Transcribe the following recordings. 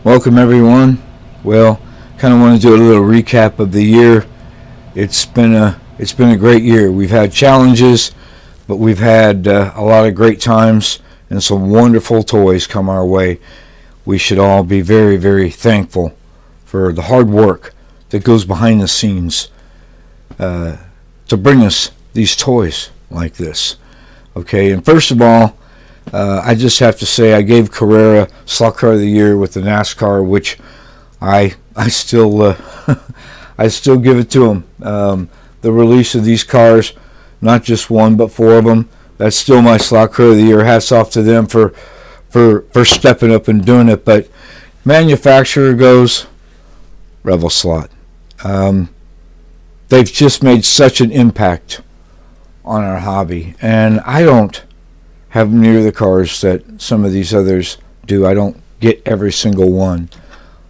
Welcome everyone. Well, kind of want to do a little recap of the year. It's been a great year. We've had challenges, but we've had a lot of great times and some wonderful toys come our way. We should all be very, very thankful for the hard work that goes behind the scenes to bring us these toys like this. Okay, and first of all, I just have to say I gave Carrera Slot Car of the Year with the NASCAR, which I still I still give it to him. The release of these cars, not just one but four of them, that's still my Slot Car of the Year. Hats off to them for stepping up and doing it. But manufacturer goes Revel Slot. They've just made such an impact on our hobby, and I don't have near the cars that some of these others do. I don't get every single one,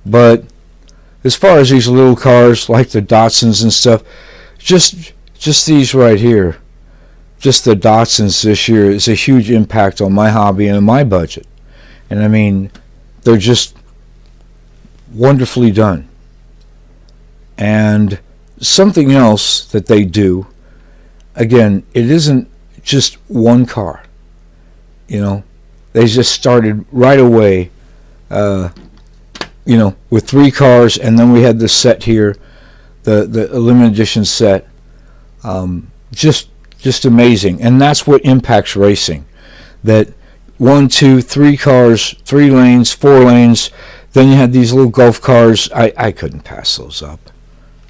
but as far as these little cars like the Datsuns and stuff, just these right here, just the Datsuns this year is a huge impact on my hobby and my budget. And I mean, they're just wonderfully done. And something else that they do, again, it isn't just one car. You know, they just started right away, with 3 cars, and then we had this set here, the limited edition set. Just amazing, and that's what impacts racing. That 1, 2, 3 cars, 3 lanes, 4 lanes. Then you had these little golf cars. I couldn't pass those up.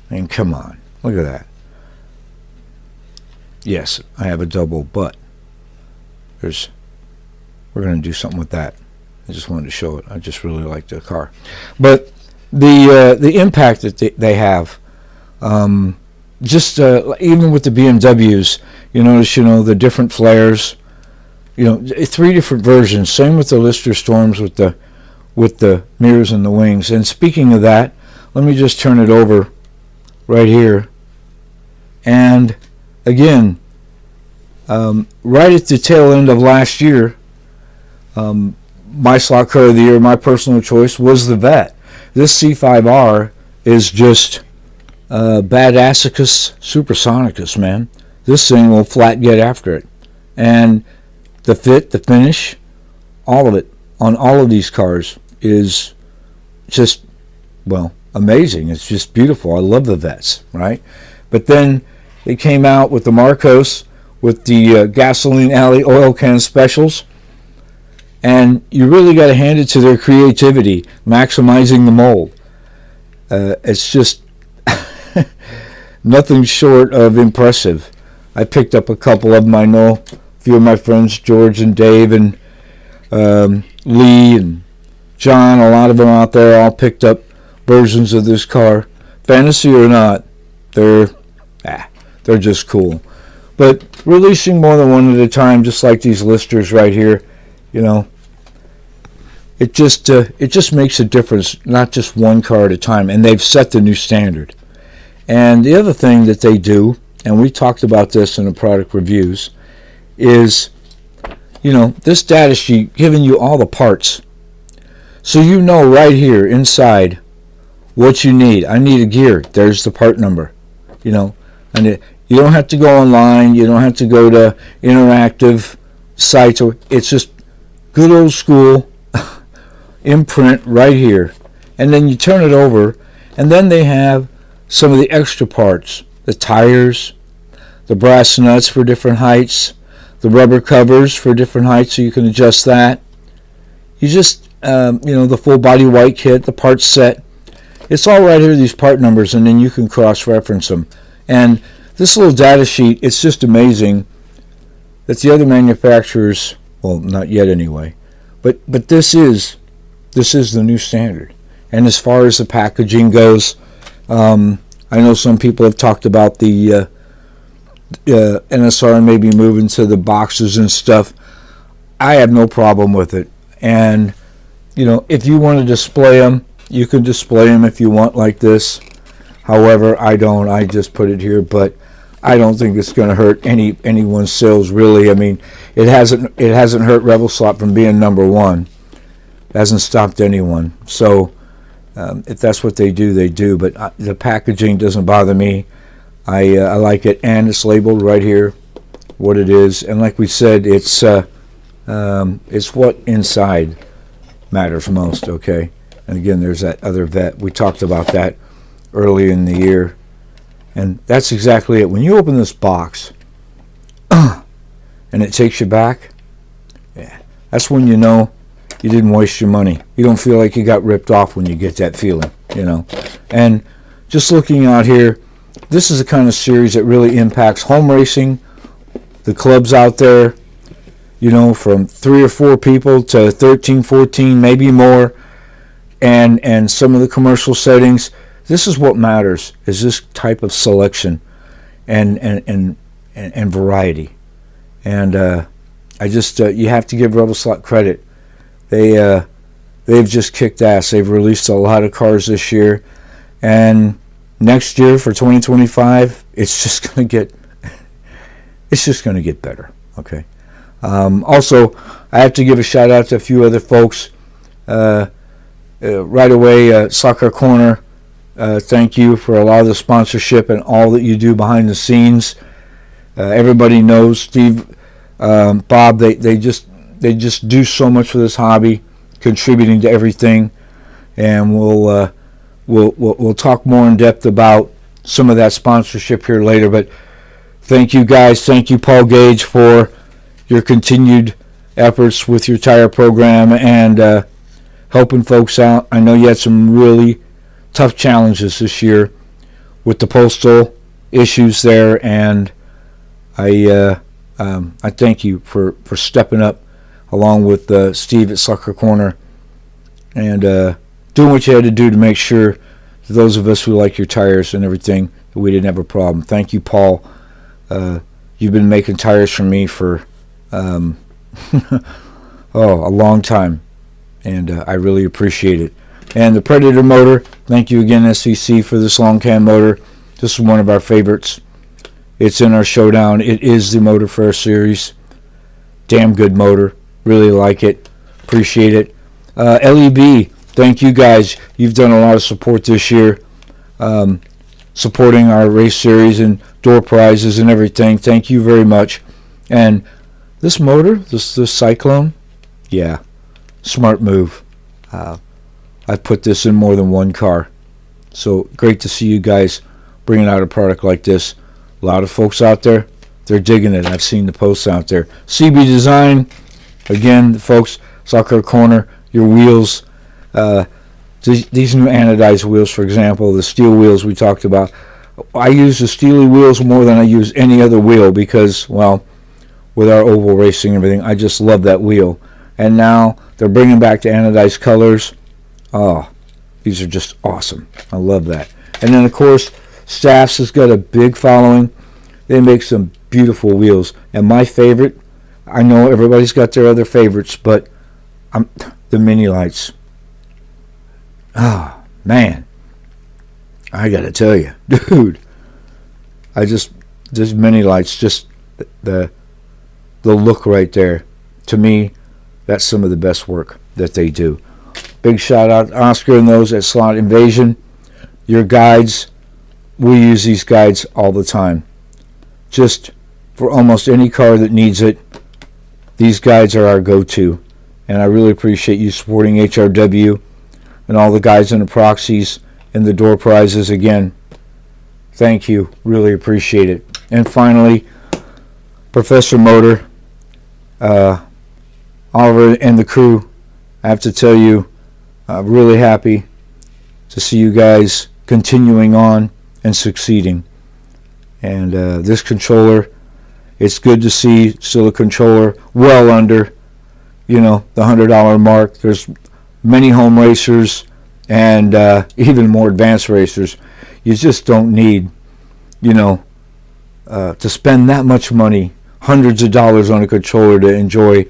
I mean, come on, look at that. Yes, I have a double, but we're going to do something with that. I just wanted to show it. I just really like the car. But the impact that they have, even with the BMWs, you notice, the different flares, 3 different versions. Same with the Lister Storms with the mirrors and the wings. And speaking of that, let me just turn it over right here. And again, right at the tail end of last year, my Slot Car of the Year, my personal choice, was the Vet. This C5R is just badassicus supersonicus, man. This thing will flat get after it. And the fit, the finish, all of it on all of these cars is just, amazing. It's just beautiful. I love the Vets, right? But then they came out with the Marcos with the Gasoline Alley oil can specials. And you really got to hand it to their creativity, maximizing the mold. It's just nothing short of impressive. I picked up a couple of them. I know a few of my friends, George and Dave and Lee and John, a lot of them out there all picked up versions of this car. Fantasy or not, they're just cool. But releasing more than one at a time, just like these listers right here, it just makes a difference, not just one car at a time, and they've set the new standard. And the other thing that they do, and we talked about this in the product reviews, is, this data sheet giving you all the parts. So right here inside what you need. I need a gear. There's the part number. And you don't have to go online. You don't have to go to interactive sites. It's just good old school imprint right here. And then you turn it over, and then they have some of the extra parts. The tires, the brass nuts for different heights, the rubber covers for different heights so you can adjust that. You just, the full body white kit, the parts set. It's all right here, these part numbers, and then you can cross-reference them. And this little data sheet, it's just amazing that the other manufacturers, well, not yet anyway, but this is the new standard. And as far as the packaging goes, I know some people have talked about the NSR maybe moving to the boxes and stuff. I have no problem with it. And, if you want to display them, you can display them if you want like this. However, I don't. I just put it here, but I don't think it's going to hurt anyone's sales really. I mean, it hasn't hurt Revel Slot from being number one. It hasn't stopped anyone. So If that's what they do, they do. But the packaging doesn't bother me. I like it, and it's labeled right here what it is. And like we said, it's what inside matters most. Okay. And again, there's that other vet. We talked about that early in the year, and that's exactly it. When you open this box and it takes you back, yeah, that's when you know you didn't waste your money. You don't feel like you got ripped off when you get that feeling, you know. And just looking out here, this is the kind of series that really impacts home racing, the clubs out there, you know, from 3 or 4 people to 13, 14, maybe more, and some of the commercial settings. This is what matters, is this type of selection and variety. And I just you have to give Rebel Slot credit. They've just kicked ass. They've released a lot of cars this year, and next year for 2025, it's just going to get better. Okay. Also, I have to give a shout out to a few other folks. Right away, Soccer Corner. Thank you for a lot of the sponsorship and all that you do behind the scenes. Everybody knows Steve, Bob. They just do so much for this hobby, contributing to everything. And we'll talk more in depth about some of that sponsorship here later. But thank you guys. Thank you, Paul Gage, for your continued efforts with your tire program and helping folks out. I know you had some really tough challenges this year with the postal issues there, and I thank you for stepping up along with Steve at Sucker Corner and doing what you had to do to make sure that those of us who like your tires and everything, that we didn't have a problem. Thank you, Paul. You've been making tires for me for a long time, and I really appreciate it. And the Predator motor, thank you again, SCC, for this long cam motor. This is one of our favorites. It's in our showdown. It is the motor for our series. Damn good motor. Really like it. Appreciate it. LEB, thank you guys. You've done a lot of support this year, supporting our race series and door prizes and everything. Thank you very much. And this motor, this Cyclone, yeah, smart move. I've put this in more than one car. So great to see you guys bringing out a product like this. A lot of folks out there, they're digging it. I've seen the posts out there. CB Design, again, folks, Soccer Corner, your wheels. These new anodized wheels, for example, the steel wheels we talked about. I use the steely wheels more than I use any other wheel because, well, with our oval racing and everything, I just love that wheel. And now they're bringing back the anodized colors. Oh, these are just awesome. I love that. And then, of course, Staffs has got a big following. They make some beautiful wheels. And my favorite, I know everybody's got their other favorites, but the Mini Lights. Ah, man. I got to tell you, dude. This Mini Lights, just the look right there. To me, that's some of the best work that they do. Big shout out to Oscar and those at Slot Invasion. Your guides, we use these guides all the time. Just for almost any car that needs it, these guides are our go-to. And I really appreciate you supporting HRW and all the guys in the proxies and the door prizes. Again, thank you. Really appreciate it. And finally, Professor Motor, Oliver and the crew, I have to tell you, I'm really happy to see you guys continuing on and succeeding. And this controller, it's good to see still a controller well under, the $100 mark. There's many home racers and even more advanced racers. You just don't need, to spend that much money, hundreds of dollars on a controller to enjoy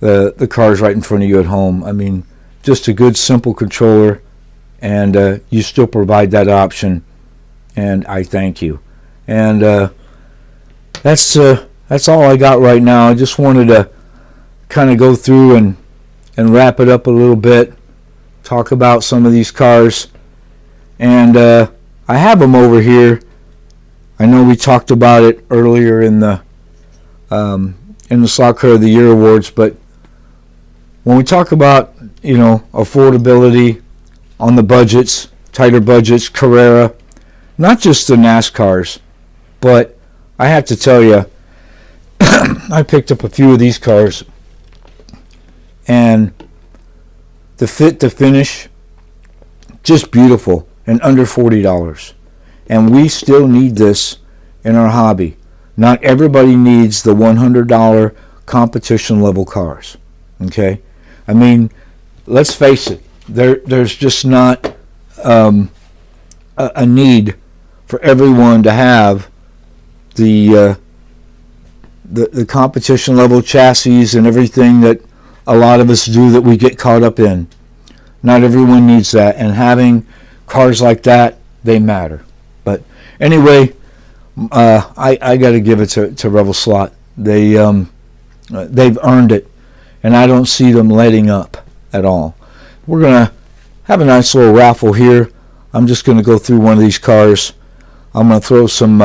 the cars right in front of you at home. I mean, just a good, simple controller, and you still provide that option, and I thank you. And that's all I got right now. I just wanted to kind of go through and wrap it up a little bit, talk about some of these cars. And I have them over here. I know we talked about it earlier in the Slot Car of the Year awards, but when we talk about, you know, affordability on the budgets, tighter budgets, Carrera, not just the NASCARs, but I have to tell you, I picked up a few of these cars, and the fit to finish, just beautiful, and under $40. And we still need this in our hobby. Not everybody needs the $100 competition level cars. Okay? I mean, let's face it, there's just not a need for everyone to have the competition level chassis and everything that a lot of us do that we get caught up in. Not everyone needs that, and having cars like that, they matter. But anyway, I got to give it to Revel Slot. They've earned it, and I don't see them letting up at all. We're gonna have a nice little raffle here. I'm just gonna go through one of these cars. I'm gonna throw some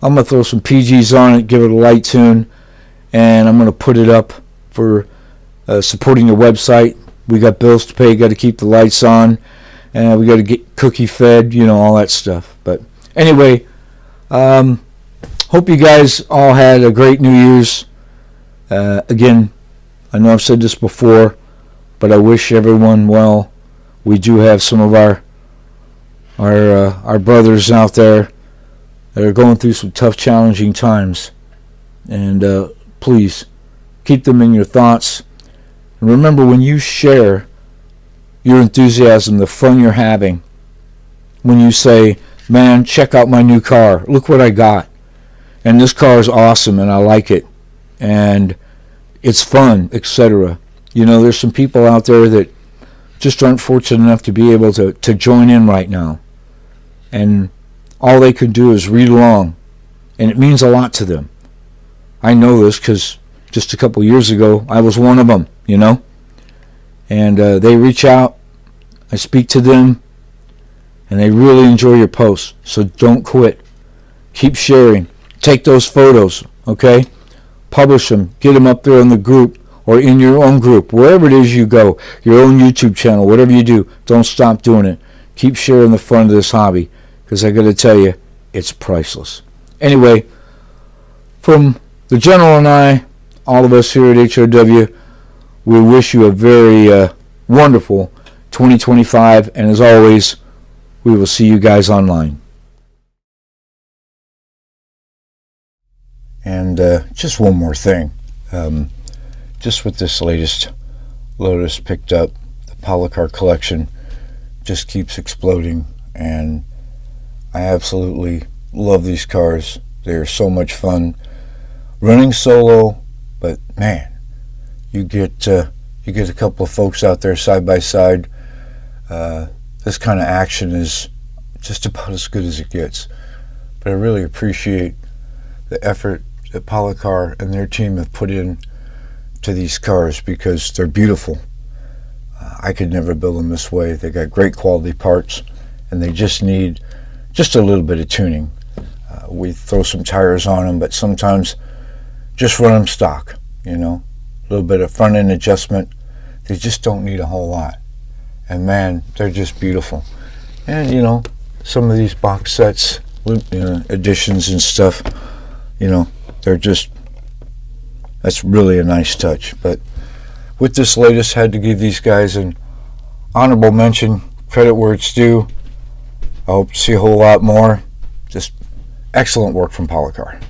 PGs on it, give it a light tune, and I'm gonna put it up for supporting the website. We got bills to pay, got to keep the lights on, and we got to get cookie fed, you know, all that stuff. But anyway, hope you guys all had a great New Year's. Again, I know I've said this before, but I wish everyone well. We do have some of our brothers out there that are going through some tough, challenging times, and please keep them in your thoughts. And remember, when you share your enthusiasm, the fun you're having, when you say, man, check out my new car, look what I got, and this car is awesome and I like it and it's fun, etc. You know, there's some people out there that just aren't fortunate enough to be able to join in right now, and all they could do is read along, and it means a lot to them. I know this because just a couple years ago I was one of them, you know, and they reach out, I speak to them, and they really enjoy your posts. So don't quit. Keep sharing. Take those photos, okay? Publish them. Get them up there in the group or in your own group, wherever it is you go, your own YouTube channel, whatever you do. Don't stop doing it. Keep sharing the fun of this hobby, because I got to tell you, it's priceless. Anyway, from the General and I, all of us here at HOW, we wish you a very wonderful 2025, and as always, we will see you guys online. And just one more thing. Just with this latest Lotus picked up, the Polycar collection just keeps exploding, and I absolutely love these cars. They are so much fun running solo, but man, you get a couple of folks out there side by side. This kind of action is just about as good as it gets. But I really appreciate the effort that Polycar and their team have put in to these cars, because they're beautiful. I could never build them this way. They got great quality parts, and they just need just a little bit of tuning. We throw some tires on them, but sometimes just run them stock, you know, a little bit of front end adjustment. They just don't need a whole lot. And man, they're just beautiful. And you know, some of these box sets, editions and stuff, you know, that's really a nice touch. But with this latest, had to give these guys an honorable mention, credit where it's due. I hope to see a whole lot more. Just excellent work from Polycar.